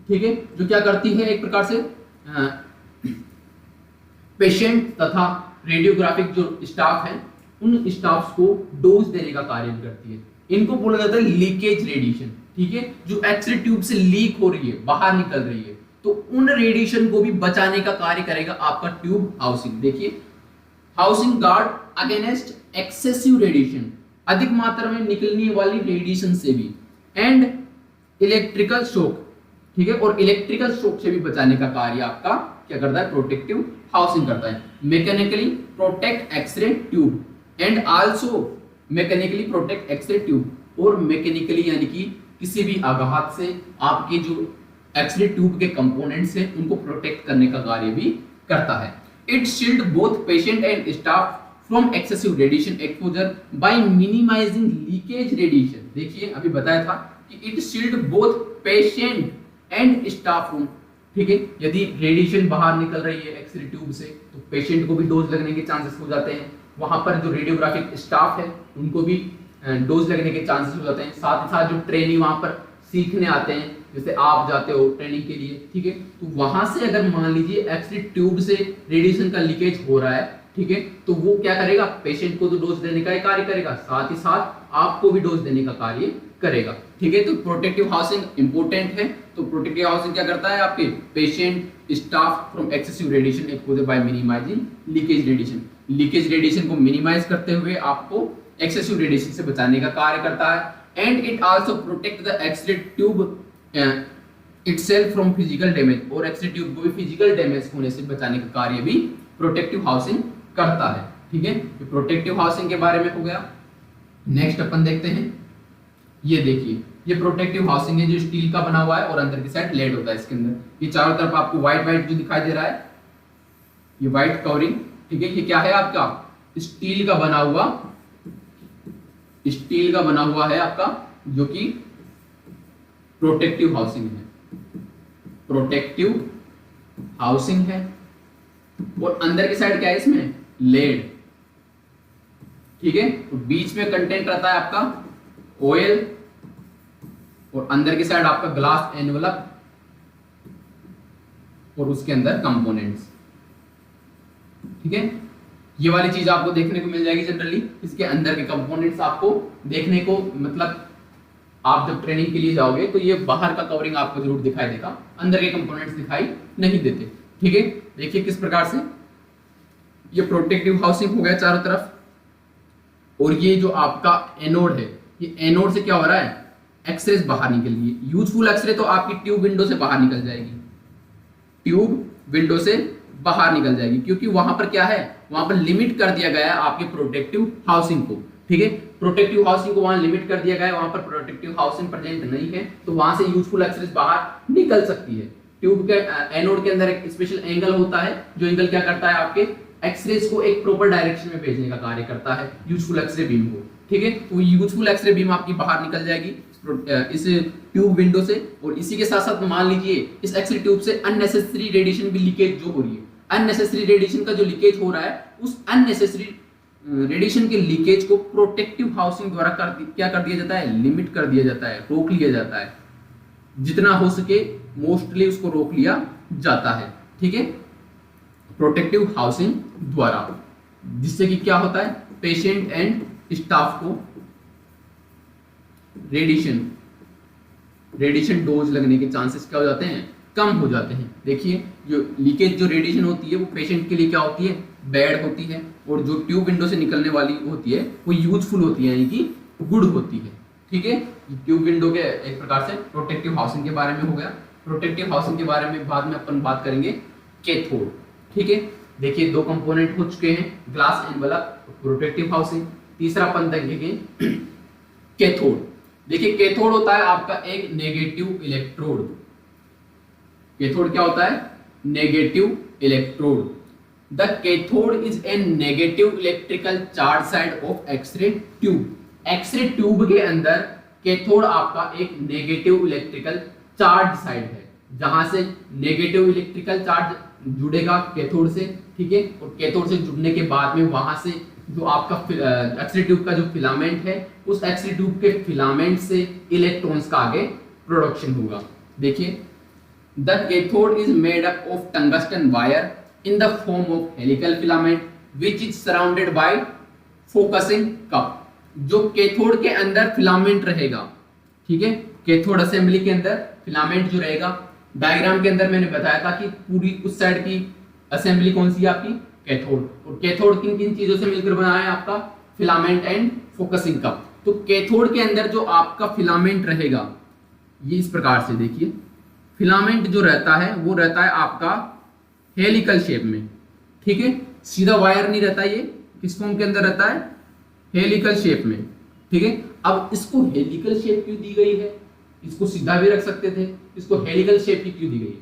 ठीक है, जो क्या करती है, एक प्रकार से पेशेंट तथा रेडियोग्राफिक जो स्टाफ है उन स्टाफ्स को डोज देने का कार्य भी करती है। इनको बोला जाता है लीकेज रेडिएशन, ठीक है, जो एक्सरे ट्यूब से लीक हो रही है, बाहर निकल रही है, तो उन रेडिएशन को भी बचाने का कार्य करेगा आपका ट्यूब हाउसिंग। देखिए, housing guard against excessive radiation, अधिक मात्रा में निकलने वाली रेडिएशन से भी, एंड इलेक्ट्रिकल शॉक, ठीक है, और इलेक्ट्रिकल शॉक से भी बचाने का कार्य आपका क्या करता है, प्रोटेक्टिव हाउसिंग करता है। Mechanically protect X-ray tube and also mechanically protect X-ray tube, और मैकेनिकली यानी कि किसी भी आघात से आपके जो एक्सरे ट्यूब के कंपोनेंट्स हैं उनको प्रोटेक्ट करने का कार्य भी करता है। It shield both patient and staff from excessive radiation exposure by minimising leakage radiation. देखिए अभी बताया था कि it shield both patient and staff room, ठीक है, यदि रेडिएशन बाहर निकल रही है एक्सरे ट्यूब से तो पेशेंट को भी डोज लगने के चांसेस हो जाते हैं, वहां पर जो रेडियोग्राफिक स्टाफ है उनको भी डोज लगने के चांसेस हो जाते हैं, साथ ही साथ जो ट्रेनी वहां पर सीखने आते हैं, जैसे आप जाते हो ट्रेनिंग के लिए, ठीक है, तो वहां से अगर मान लीजिए एक्सरे ट्यूब से रेडिएशन का लीकेज हो रहा है, ठीक है, तो वो क्या करेगा, पेशेंट को तो डोज देने का ही कार्य करेगा, साथ ही साथ आपको भी डोज देने का कार्य करेगा, ठीक है। तो प्रोटेक्टिव हाउसिंग इंपॉर्टेंट है। तो प्रोटेक्टिव हाउसिंग क्या करता है, आपके patient staff from excessive radiation exposure by minimising leakage radiation, leakage radiation को मिनिमाइज करते हुए आपको एक्सेसिव रेडिएशन से बचाने का कार्य करता है। And it also protect the X-ray tube itself from physical damage, और एक्सरे ट्यूब को भी फिजिकल डैमेज होने से बचाने का कार्य भी प्रोटेक्टिव हाउसिंग करता है, ठीक है। ये प्रोटेक्टिव हाउसिंग के बारे में हो गया। नेक्स्ट अपन देखते हैं, ये देखिए ये प्रोटेक्टिव हाउसिंग है जो स्टील का बना हुआ है और अंदर की साइड लेड होता है इसके अंदर। ये चारों तरफ आपको व्हाइट व्हाइट जो दिखाई दे रहा है, ये व्हाइट कवरिंग, ठीक है, ये क्या है आपका स्टील का बना हुआ, स्टील का बना हुआ है आपका, जो कि प्रोटेक्टिव हाउसिंग है, प्रोटेक्टिव हाउसिंग है। और अंदर की साइड क्या है इसमें, लेड, ठीक है। तो बीच में कंटेंट रहता है आपका ऑयल, और अंदर की साइड आपका ग्लास एनवलप, और उसके अंदर कंपोनेंट्स, ठीक है। ये वाली चीज आपको देखने को मिल जाएगी जनरली, इसके अंदर के कंपोनेंट्स आपको देखने को, मतलब आप जब ट्रेनिंग के लिए जाओगे तो ये बाहर का कवरिंग आपको जरूर दिखाई देगा, अंदर के कंपोनेंट्स दिखाई नहीं देते, ठीक है। देखिए किस प्रकार से ये प्रोटेक्टिव हाउसिंग हो गया चारों तरफ। और ये जो आपका एनोड है, ये एनोड से क्या हो रहा है, एक्सरेज बाहर निकल रही है। यूजफुल एक्सरे तो आपकी ट्यूब विंडो से बाहर निकल जाएगी, ट्यूब विंडो से बाहर निकल जाएगी, क्योंकि वहां पर क्या है, वहां पर लिमिट कर दिया गया है आपके प्रोटेक्टिव हाउसिंग को, ठीक है। प्रोटेक्टिव हाउसिंग को वहां लिमिट कर दिया गया है, वहां पर प्रोटेक्टिव हाउसिंग प्रेजेंट नहीं है, तो वहां से यूजफुल एक्सरेज बाहर निकल सकती है। ट्यूब के एनोड के अंदर एक स्पेशल एंगल होता है, जो एंगल क्या करता है, आपके एक्सरेज को एक प्रॉपर डायरेक्शन में भेजने का कार्य करता है, यूजफुल एक्सरे बीम को, ठीक है। तो यूजफुल एक्सरे बीम आपकी बाहर निकल जाएगी इस ट्यूब विंडो से। और इसी के साथ साथ मान लीजिए इस एक्सरे ट्यूब से अननेसेसरी रेडिएशन भी लीकेज जो हो रही है, अननेसेसरी रेडिएशन का जो लीकेज हो रहा है, उस अननेसेसरी रेडिएशन के लीकेज को प्रोटेक्टिव हाउसिंग द्वारा क्या कर दिया जाता है, लिमिट कर दिया जाता है, रोक लिया जाता है, जितना हो सके मोस्टली उसको रोक लिया जाता है, ठीक है, प्रोटेक्टिव हाउसिंग द्वारा, जिससे कि क्या होता है, पेशेंट एंड स्टाफ को रेडिएशन डोज लगने के चांसेस क्या हो जाते हैं, कम हो जाते हैं। देखिए जो लीकेज जो रेडिएशन होती है वो पेशेंट के लिए क्या होती है, बैड होती है, और जो ट्यूब विंडो से निकलने वाली होती है वो यूजफुल होती है, यानी कि गुड होती है, ठीक है। ट्यूब विंडो के एक प्रकार से प्रोटेक्टिव हाउसिंग के बारे में हो गया। प्रोटेक्टिव हाउसिंग के बारे में बाद में अपन बात करेंगे कैथोड, ठीक है। देखिए दो कंपोनेंट हो चुके हैं, ग्लास एनवलप, प्रोटेक्टिव हाउसिंग। तीसरा अपन देखेंगे कैथोड। देखिए कैथोड होता है आपका एक नेगेटिव इलेक्ट्रोड। कैथोड क्या होता है, negative electrode. The cathode is a negative electrical charge side of X-ray tube. X-ray tube के अंदर कैथोड आपका एक नेगेटिव इलेक्ट्रिकल चार्ज साइड है, जहां से नेगेटिव इलेक्ट्रिकल चार्ज जुड़ेगा कैथोड से, ठीक है। और कैथोड से जुड़ने के बाद में वहां से जो आपका एक्सरे ट्यूब का जो फिलामेंट है, उस एक्सरे ट्यूब के फिलामेंट से इलेक्ट्रॉन्स का आगे प्रोडक्शन होगा। देखिए the cathode is made up of tungsten wire in the form of helical filament which is surrounded by focusing cup. जो कैथोड के अंदर फिलामेंट रहेगा, ठीक है, कैथोड असेंबली के अंदर फिलामेंट जो रहेगा, डायग्राम के अंदर मैंने बताया था कि पूरी उस साइड की असेंबली कौन सी है आपकी, कैथोड। और कैथोड किन किन चीजों से मिलकर बना है आपका, फिलामेंट एंड फोकसिंग कप। तो कैथोड के अंदर जो आपका फिलामेंट रहेगा ये इस प्रकार से, देखिए फिलामेंट जो रहता है वो रहता है आपका हेलिकल शेप में, ठीक है, सीधा वायर नहीं रहता, ये किस फॉर्म के अंदर रहता है, हेलिकल शेप में, ठीक है। अब इसको हेलिकल शेप क्यों दी गई है, इसको सीधा भी रख सकते थे, इसको हेलिकल शेप ही क्यों दी गई है?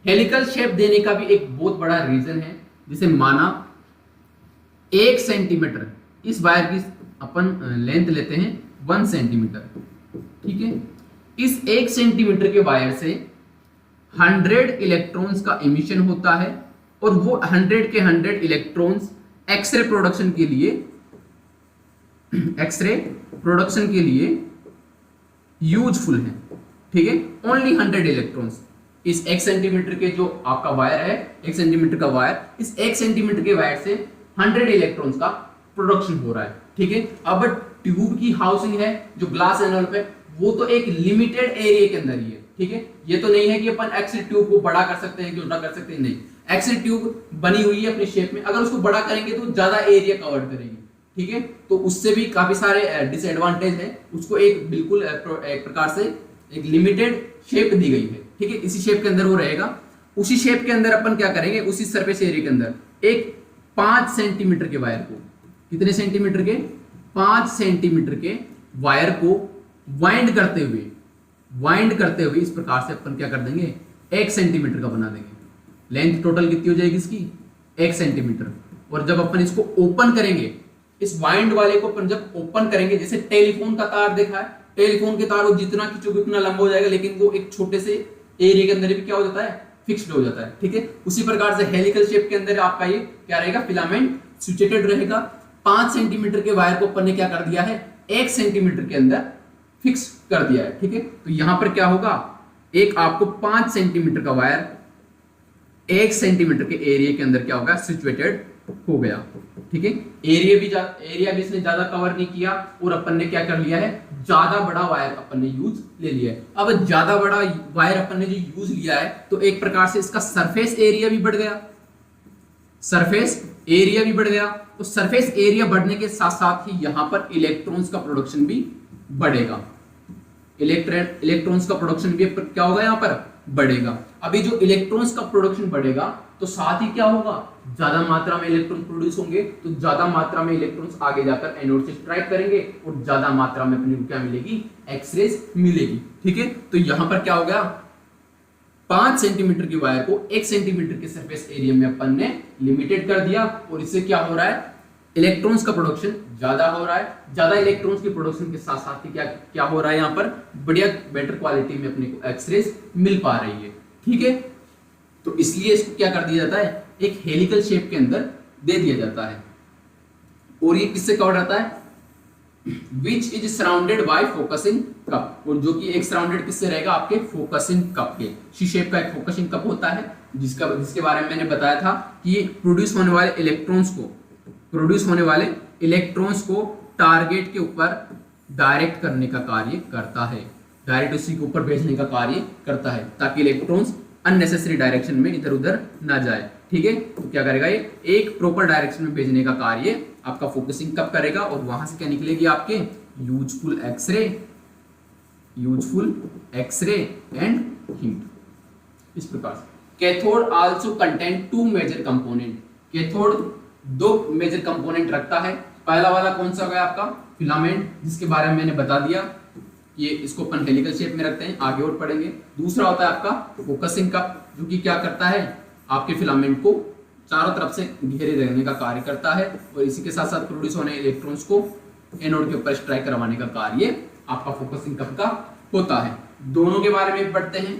हेलिकल शेप देने का भी एक बहुत बड़ा रीजन है, जिसे माना 1 सेंटीमीटर, इस वायर की अपन लेंथ लेते हैं 1 सेंटीमीटर, ठीक है। इस 1 सेंटीमीटर के वायर से 100 इलेक्ट्रॉन्स का एमिशन होता है और वो 100 के 100 इलेक्ट्रॉन्स एक्सरे प्रोडक्शन के लिए यूजफुल है, ठीक है। ओनली 100 इलेक्ट्रॉन्स इस 1 सेंटीमीटर के जो आपका वायर है, 1 सेंटीमीटर का वायर, इस 1 सेंटीमीटर के वायर से 100 इलेक्ट्रॉन्स का प्रोडक्शन हो रहा है, ठीक है। अब ट्यूब की हाउसिंग है जो ग्लास एनवलप है, वो तो एक लिमिटेड एरिया के अंदर ही है, ठीक है। ये तो नहीं है कि अपन एक्सरे ट्यूब को बड़ा कर सकते हैं, छोटा कर सकते हैं, नहीं। एक्सरे ट्यूब बनी हुई है अपने शेप में, अगर उसको बड़ा करेंगे तो ज्यादा एरिया कवर करेगी, ठीक है। तो उससे भी काफी सारे डिसएडवांटेज है, उसको एक बिल्कुल एक प्रकार से एक लिमिटेड शेप दी गई है, ठीक है। इसी शेप के अंदर वो रहेगा। उसी शेप के अंदर अपन क्या करेंगे, उसी सरफेस एरिया के अंदर एक 5 सेंटीमीटर के वायर को, कितने सेंटीमीटर के, 5 सेंटीमीटर के वायर को वाइंड करते हुए इस प्रकार से अपन क्या कर देंगे, 1 सेंटीमीटर का बना देंगे। लेंथ टोटल कितनी हो जाएगी इसकी, 1 सेंटीमीटर। और जब अपन इसको ओपन करेंगे, इस वाइंड वाले को अपन जब ओपन करेंगे, जैसे टेलीफोन का तार देखा है, टेलीफोन के तार वो जितना खींचोगे उतना लंबा हो जाएगा, लेकिन वो एक छोटे से एरिया के अंदर भी क्या हो जाता है, फिक्स्ड हो जाता है, ठीक है। उसी प्रकार से हेलिकल शेप के अंदर आपका ये क्या रहेगा, फिलामेंट सिचुएटेड रहेगा। 5 सेंटीमीटर के वायर को अपन ने क्या कर दिया है, 1 सेंटीमीटर के अंदर फिक्स कर दिया है, ठीक है। तो यहां पर क्या होगा, एक आपको 5 सेंटीमीटर का वायर 1 सेंटीमीटर के एरिया के अंदर क्या होगा, सिचुएटेड हो गया, ठीक है। एरिया भी इसने ज्यादा कवर नहीं किया और अपन ने क्या कर लिया है, ज्यादा बड़ा वायर अपन ने यूज ले लिया है। अब ज्यादा बड़ा वायर अपन ने जो यूज लिया है, तो एक प्रकार से इसका सरफेस एरिया भी बढ़ गया, तो सरफेस एरिया बढ़ने के साथ साथ ही यहां पर इलेक्ट्रॉन्स का प्रोडक्शन भी बढ़ेगा, इलेक्ट्रॉन्स का प्रोडक्शन भी क्या होगा, यहां पर बढ़ेगा। अभी जो इलेक्ट्रॉन्स का प्रोडक्शन बढ़ेगा तो साथ ही क्या होगा, ज्यादा मात्रा में इलेक्ट्रॉन प्रोड्यूस होंगे, तो ज्यादा मात्रा में इलेक्ट्रॉन्स आगे जाकर एनोड से स्ट्राइक करेंगे और ज्यादा मात्रा में अपने को क्या मिलेगी, एक्सरेज मिलेगी, ठीक है। तो यहां पर क्या हो गया, 5 सेंटीमीटर की वायर को 1 सेंटीमीटर के सरफेस एरिया में अपन ने लिमिटेड कर दिया और इससे क्या हो रहा है, इलेक्ट्रॉन्स का प्रोडक्शन ज्यादा हो रहा है। ज्यादा इलेक्ट्रॉन्स के प्रोडक्शन के साथ साथ ही क्या हो रहा है, यहां पर बढ़िया बेटर क्वालिटी में अपने को एक्सरेज मिल पा रही है, ठीक है। तो इसलिए इसको क्या कर दिया जाता है, एक हेलिकल शेप के अंदर दे दिया जाता है। और ये किससे कवर रहता है, which is surrounded by focusing cup, और जो कि एक सराउंडेड किससे रहेगा, आपके फोकसिंग कप के। सी शेप का एक फोकसिंग कप होता है, जिसके बारे में मैंने बताया था कि ये प्रोड्यूस होने वाले इलेक्ट्रॉन्स को टारगेट के ऊपर डायरेक्ट करने का कार्य करता है, डायरेक्ट उसी के ऊपर भेजने का कार्य करता है, ताकि इलेक्ट्रॉन्स अननेसेसरी डायरेक्शन में इधर उधर ना जाए, ठीक है। तो क्या करेगा, ये एक प्रॉपर डायरेक्शन में भेजने का कार्य आपका फोकसिंग कब करेगा, और वहां से क्या निकलेगी, आपके यूजफुल एक्सरे एंड हीट। इस प्रकार से cathode also contain 2 major component, cathode 2 major component रखता है। पहला वाला कौन सा होगा, आपका फिलामेंट, जिसके बारे में मैंने बता दिया, ये इसको अपन हेलिकल शेप में रखते हैं, आगे और पढ़ेंगे। दूसरा होता है आपका फोकसिंग कप, जो कि क्या करता है, आपके फिलामेंट को चारों तरफ से घेरे रहने का कार्य करता है और इसी के साथ साथ प्रोड्यूस होने इलेक्ट्रॉन्स को एनोड के ऊपर स्ट्राइक करवाने का कार्य आपका फोकसिंग कप का होता है। दोनों के बारे में पढ़ते हैं।